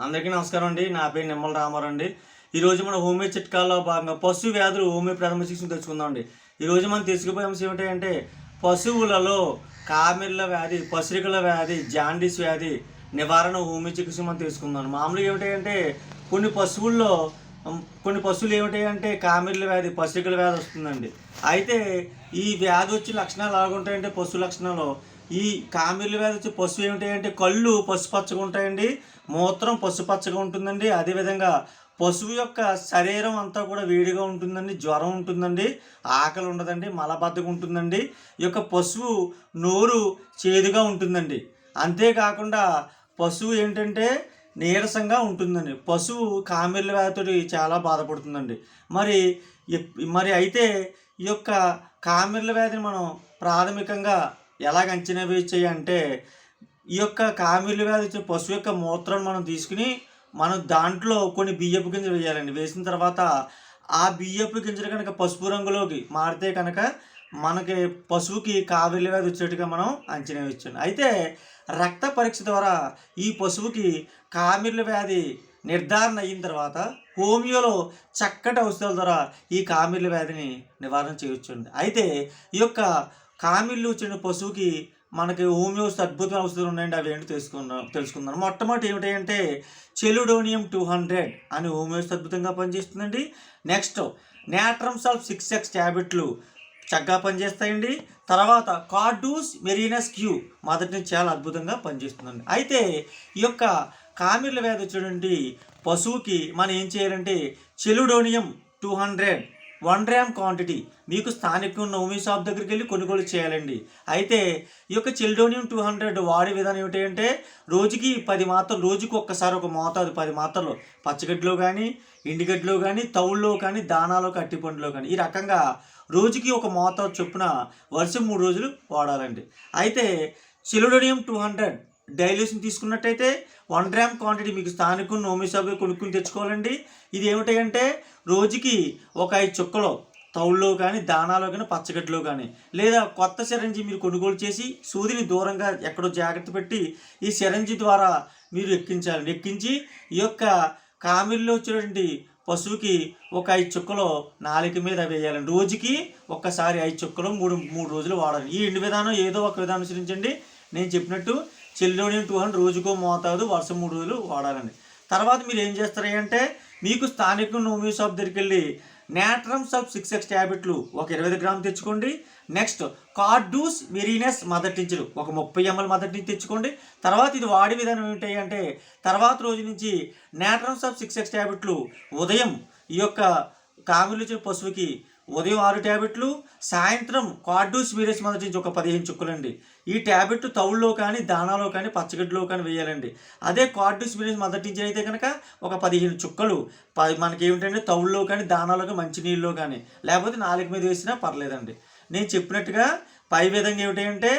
అందరికీ నమస్కారం అండి. నా పేరు నిమ్మల రామారావు అండి. ఈరోజు మన హోమియో చిట్కాల్లో భాగంగా పశు వ్యాధులు హోమియో ప్రథమ చికిత్సను తెచ్చుకుందాం అండి. ఈరోజు మనం తీసుకుపోయే అంశం ఏమిటంటే పశువులలో కామెర్ల వ్యాధి, పసిరికల వ్యాధి, జాండీస్ వ్యాధి నివారణ హోమియో చికిత్స మనం తీసుకుందాం. మామూలుగా ఏమిటంటే కొన్ని పశువులు ఏమిటంటే కామెర్ల వ్యాధి, పసిరికల వ్యాధి వస్తుందండి. అయితే ఈ వ్యాధి వచ్చే లక్షణాలు ఎలాగుంటాయంటే పశు లక్షణాలు ఈ కామెర్ల వ్యాధి వచ్చే పశువు ఏమిటంటే కళ్ళు పసుపచ్చగా ఉంటాయండి, మూత్రం పసుపచ్చగా ఉంటుందండి. అదేవిధంగా పశువు యొక్క శరీరం అంతా కూడా వేడిగా ఉంటుందండి, జ్వరం ఉంటుందండి, ఆకలి ఉండదండి, మలబద్ధకం ఉంటుందండి. ఈ యొక్క పశువు నోరు చేదుగా ఉంటుందండి. అంతేకాకుండా పశువు ఏంటంటే నీరసంగా ఉంటుందండి. పశువు కామెర్ల వ్యాధితో చాలా బాధపడుతుందండి. మరి అయితే ఈ యొక్క కామెర్ల వ్యాధిని మనం ప్రాథమికంగా ఎలాగ అంచనా వేయచ్చు అంటే ఈ యొక్క కామెర్ల వ్యాధి వచ్చే పశువు యొక్క మూత్రాన్ని మనం తీసుకుని మనం దాంట్లో కొన్ని బియ్యపు గింజలు వేయాలండి. వేసిన తర్వాత ఆ బియ్యపు గింజలు కనుక పసుపు రంగులోకి మారితే కనుక మనకి పశువుకి కామెర్ల వ్యాధి వచ్చేట్టుగా మనం అంచనా వేయచ్చు. అయితే రక్త పరీక్ష ద్వారా ఈ పశువుకి కామెర్ల వ్యాధి నిర్ధారణ అయిన తర్వాత హోమియోలో చక్కటి ఔషధాల ద్వారా ఈ కామెర్ల వ్యాధిని నివారణ చేయవచ్చండి. అయితే ఈ యొక్క కామెర్లు వచ్చిన పశువుకి మనకి హోమియో అద్భుతమైన ఔషధాలు ఉన్నాయండి. అవి ఏంటో తెలుసుకుందాం. మొట్టమొదటి ఏమిటంటే చెలుడోనియం 200 అని హోమియో అద్భుతంగా పనిచేస్తుందండి. నెక్స్ట్ నాట్రమ్ సాల్ఫ్ 6x ట్యాబ్లెట్లు చక్కగా పనిచేస్తాయండి. తర్వాత కార్డూస్ మెరీనస్ క్యూ మొదటి నుంచి చాలా అద్భుతంగా పనిచేస్తుందండి. అయితే ఈ యొక్క కామెర్ల వ్యాధి వచ్చేటువంటి పశువుకి మనం ఏం చేయాలంటే చెలుడోనియం 200 1 గ్రామ్ క్వాంటిటీ మీకు స్థానికంగా ఉన్న హోమియో షాప్ దగ్గరికి వెళ్ళి కొనుగోలు చేయాలండి. అయితే ఈ యొక్క చెల్డోనియం 200 వాడే విధానం ఏమిటంటే రోజుకి 10 మాత్రలు, రోజుకి ఒక్కసారి ఒక మోతాదు 10 మాత్రలు పచ్చగడ్డిలో కానీ, ఎండుగడ్డిలో కానీ, తవుల్లో కానీ, దానాలో, అట్టిపండులో కానీ ఈ రకంగా రోజుకి ఒక మోతాదు చొప్పున వరుస 3 రోజులు వాడాలండి. అయితే చెల్డోనియం 200 డైల్యూషన్ తీసుకున్నట్టయితే 1 గ్రామ్ క్వాంటిటీ మీకు స్థానికంగా హోమియో షాప్లో కొనుక్కుని తెచ్చుకోవాలండి. ఇది ఏమిటంటే రోజుకి ఒక 5 చుక్కలు తౌల్లో కానీ, దానాలో కానీ, పచ్చగడ్డిలో కానీ, లేదా కొత్త సిరంజి మీరు కొనుగోలు చేసి సూదిని దూరంగా ఎక్కడో జాగ్రత్త పెట్టి ఈ సిరంజి ద్వారా మీరు ఎక్కించాలండి. ఎక్కించి ఈ యొక్క కామెర్లో వచ్చేటువంటి పశువుకి ఒక 5 చుక్కలు నాలుక మీద వేయాలండి. రోజుకి ఒక్కసారి 5 చుక్కలు 3 రోజులు వాడాలి. ఈ 2 విధానం ఏదో ఒక విధానం అనుసరించండి. నేను చెప్పినట్టు చెల్డోనియం 200 రోజుకో మోతాదు వరుస 3 రోజులు వాడాలండి. తర్వాత మీరు ఏం చేస్తారంటే మీకు స్థానికంగా హోమియో షాప్ దగ్గరికి వెళ్ళి నాట్రమ్ సాల్ఫ్ 6x ట్యాబ్లెట్లు ఒక 25 గ్రాములు తెచ్చుకోండి. నెక్స్ట్ కార్డూస్ మెరీనస్ మదర్ టించరు ఒక 30 ml మదర్ టించర్ తెచ్చుకోండి. తర్వాత ఇది వాడే విధానం ఏంటి అంటే తర్వాత రోజు నుంచి నాట్రమ్ సాల్ఫ్ 6x ట్యాబ్లెట్లు ఉదయం ఈ యొక్క కామెర్లు పశువుకి ఉదయం 6 ట్యాబ్లెట్లు, సాయంత్రం కార్డూస్ మెరీనస్ మదర్ టించర్ ఒక 15 చుక్కలండి. ఈ ట్యాబ్లెట్ తవుల్లో కానీ, దానాలో కానీ, పచ్చగడ్డిలో కానీ వేయాలండి. అదే కార్డూస్ మెరీనస్ మదర్ టించర్ అయితే కనుక ఒక 15 చుక్కలు మనకి ఏమిటంటే తవుల్లో కానీ, దానాలో కానీ, మంచినీళ్ళలో కానీ, లేకపోతే నాలుగు మీద వేసినా పర్లేదండి. నేను చెప్పినట్టుగా పై విధంగా ఏమిటంటే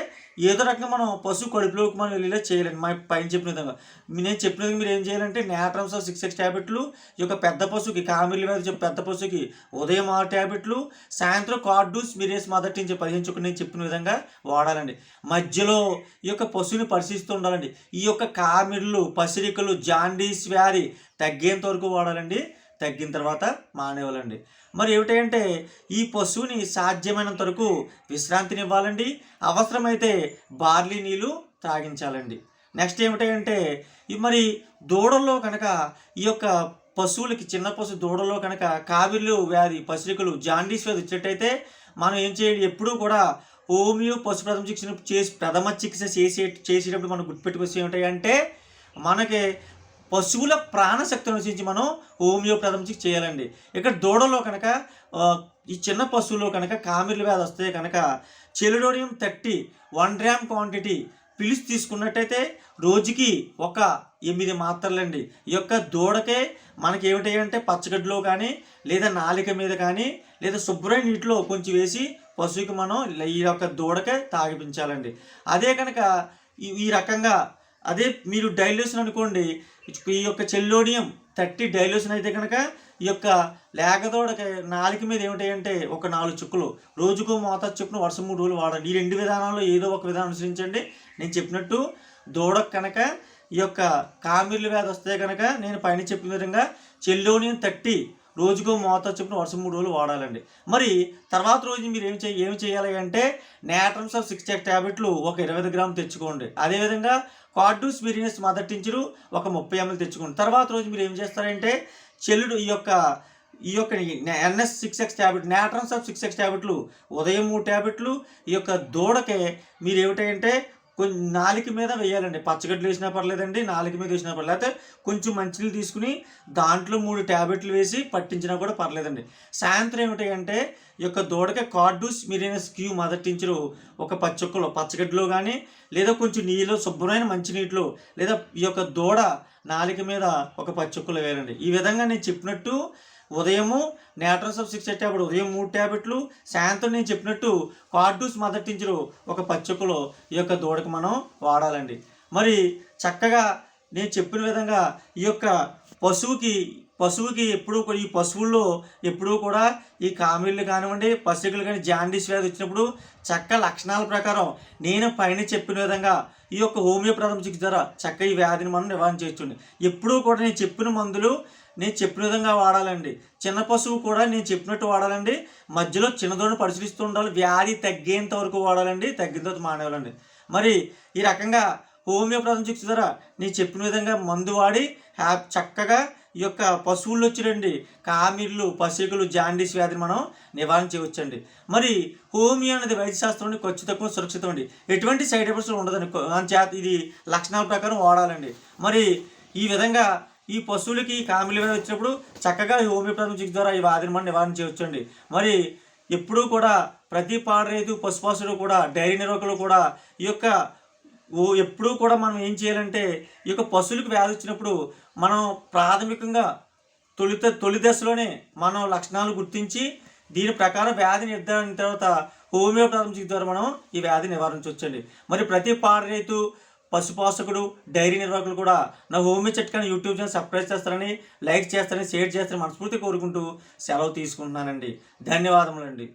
ఏదో రకంగా మనం పశువు కడుపులోకి మనం వెళ్ళేలా చేయాలండి. మా పైన చెప్పిన విధంగా నేను చెప్పిన విధంగా మీరు ఏం చేయాలంటే నాట్రమ్ సాల్ఫ్ 6x ట్యాబ్లెట్లు ఈ యొక్క పెద్ద పశువుకి కామెర్ల వ్యాధి పెద్ద పశువుకి ఉదయం 6 ట్యాబ్లెట్లు, సాయంత్రం కార్డూస్ మెరీనస్ మదర్ టించర్ 15 చుక్కలు నేను చెప్పిన విధంగా వాడాలండి. మధ్యలో ఈ యొక్క పశువుని పరిశీలిస్తూ ఉండాలండి. ఈ యొక్క కామెర్లు, పసిరికలు, జాండీస్ వ్యాధి తగ్గేంత వరకు వాడాలండి. తగ్గిన తర్వాత మానేవాళ్ళండి. మరి ఏమిటంటే ఈ పశువుని సాధ్యమైనంత వరకు విశ్రాంతినివ్వాలండి. అవసరమైతే బార్లీ నీళ్ళు తాగించాలండి. నెక్స్ట్ ఏమిటంటే మరి దూడల్లో కనుక ఈ యొక్క పశువులకి చిన్న పశువు దూడల్లో కనుక కామెర్లు వ్యాధి, పసిరికలు, జాండీస్ వ్యాధి వచ్చేటైతే మనం ఏం చేయాలి, ఎప్పుడూ కూడా హోమియో పశు ప్రథమ చికిత్స చేసేటప్పుడు మనం గుర్తుపెట్టుకోవచ్చు ఏమిటంటే మనకి పశువుల ప్రాణశక్తిని అనుసరించి మనం హోమియో ప్రథమ చికిత్స చేయాలండి. ఇక్కడ దూడలో కనుక ఈ చిన్న పశువులో కనుక కామెర్ల వ్యాధి వస్తే కనుక చెలుడోనియం 30 1 గ్రామ్ క్వాంటిటీ పిలిచి తీసుకున్నట్టయితే రోజుకి ఒక 8 మాత్రలండి. ఈ యొక్క దూడకే మనకి ఏమిటంటే పచ్చగడ్డిలో కానీ, లేదా నాలిక మీద కానీ, లేదా శుభ్రమైన నీటిలో కొంచెం వేసి పశువుకి మనం ఈ యొక్క దూడకే తాగిపించాలండి. అదే కనుక ఈ రకంగా అదే మీరు డైల్యూషన్ అనుకోండి, ఈ యొక్క చెల్లోడియం 30 డైల్యూషన్ అయితే కనుక ఈ యొక్క లేగదోడకి నాలుక మీద ఏమిటంటే ఒక 4 చుక్కలు రోజుకో మోతాదు చొప్పున వరుస 3 రోజులు వాడండి. ఈ 2 విధానాల్లో ఏదో ఒక విధానం అనుసరించండి. నేను చెప్పినట్టు దూడకు కనుక ఈ యొక్క కామిర్లు వ్యాధి వస్తే కనుక నేను పైన చెప్పిన విధంగా చెల్లోనియం 30 రోజుకో మోతాదు చొప్పున వరుస 3 రోజులు వాడాలండి. మరి తర్వాత రోజు మీరు ఏమి చేయాలి అంటే నేట్రమ్స్ ఆఫ్ 6 ట్యాబ్లెట్లు ఒక 25 గ్రాములు తెచ్చుకోండి. అదేవిధంగా కార్డూస్ విరినస్ మదర్ టించరు ఒక 30 ml తెచ్చుకోండి. తర్వాత రోజు మీరు ఏం చేస్తారంటే చెల్లుడు ఈ యొక్క NS6X ట్యాబ్లెట్ నేట్రమ్స్ ఆఫ్ 6X ట్యాబ్లెట్లు ఉదయం 3 ట్యాబ్లెట్లు ఈ యొక్క దూడకే మీరు ఏమిటంటే కొంచెం నాలుక మీద వేయాలండి. పచ్చగడ్డలు వేసినా పర్లేదండి, నాలుక మీద వేసినా పర్లేదు. లేకపోతే కొంచెం మంచినీళ్ళు తీసుకుని దాంట్లో 3 ట్యాబ్లెట్లు వేసి పట్టించినా కూడా పర్లేదండి. సాయంత్రం ఏమిటంటే ఈ యొక్క దూడకి కార్డూస్ మిరినస్ క్యూ మదర్ టించరు ఒక 10 చుక్కలు పచ్చగడ్డలో కానీ లేదా కొంచెం నీళ్ళు శుభ్రమైన మంచినీటిలో లేదా ఈ యొక్క దూడ నాలుక మీద ఒక 10 చుక్కలు వేయాలండి. ఈ విధంగా నేను చెప్పినట్టు ఉదయము నేట్రమ్స్ ఆఫ్ 6 ట్యాబ్లెట్ ఉదయం 3 ట్యాబ్లెట్లు, సాయంత్రం నేను చెప్పినట్టు కార్డూస్ మదర్ టించరు ఒక 10 చుక్కలు ఈ యొక్క దూడకు మనం వాడాలండి. మరి చక్కగా నేను చెప్పిన విధంగా ఈ యొక్క పశువుకి ఎప్పుడూ కూడా ఈ పశువుల్లో ఎప్పుడూ కూడా ఈ కామిర్లు కానివ్వండి పసికలు కానీ జాండీస్ వ్యాధి వచ్చినప్పుడు లక్షణాల ప్రకారం నేను పైన చెప్పిన విధంగా ఈ యొక్క హోమియో ప్రథమ చికిత్స ద్వారా ఈ వ్యాధిని మనం నివారణ చేయొచ్చండి. ఎప్పుడూ కూడా నేను చెప్పిన మందులు నేను చెప్పిన విధంగా వాడాలండి. చిన్న పశువు కూడా నేను చెప్పినట్టు వాడాలండి. మధ్యలో చిన్నదోడిని పరిశీలిస్తూ ఉండాలి. వ్యాధి తగ్గేంత వరకు వాడాలండి, తగ్గిన తర్వాత మానేవాలండి. మరి ఈ రకంగా హోమియో ప్రథమ చికిత్స ద్వారా నేను చెప్పిన విధంగా మందు వాడి చక్కగా ఈ యొక్క పశువుల్లో వచ్చిరండి కామిర్లు పసికలు జాండీస్ వ్యాధిని మనం నివారణ చేయవచ్చండి. మరి హోమియో అనేది వైద్యశాస్త్రంలో ఖర్చు తక్కువ సురక్షితం అండి. ఎటువంటి సైడ్ ఎఫెక్ట్స్ ఉండదండి. ఇది లక్షణాల ప్రకారం వాడాలండి. మరి ఈ విధంగా ఈ పశువులకి కామిర్ల వ్యాధి వచ్చినప్పుడు చక్కగా హోమియో ప్రథమ చికిత్స ద్వారా ఈ వ్యాధిని మనం నివారణ చేయవచ్చండి. మరి ఎప్పుడూ కూడా ప్రతి పాడి రైతు పశుపాసులు కూడా డైరీ నిర్వాహకులు కూడా ఈ యొక్క ఎప్పుడూ కూడా మనం ఏం చేయాలంటే ఈ యొక్క పశువులకు వ్యాధి వచ్చినప్పుడు మనం ప్రాథమికంగా తొలి దశలోనే మనం లక్షణాలు గుర్తించి దీని ప్రకారం వ్యాధి నిర్ధారణ తర్వాత హోమియో ప్రథమ చికిత్స ద్వారా మనం ఈ వ్యాధి నివారించవచ్చండి. మరి ప్రతి పాడి రైతు పశుపోషకుడు డైరీ నిర్వాహకులు కూడా నా హోమియో చిట్కాని యూట్యూబ్ ఛానల్ సబ్స్క్రైబ్ చేస్తారని, లైక్ చేస్తారని, షేర్ చేస్తారని మనస్ఫూర్తి కోరుకుంటూ సెలవు తీసుకుంటున్నానండి. ధన్యవాదములండి.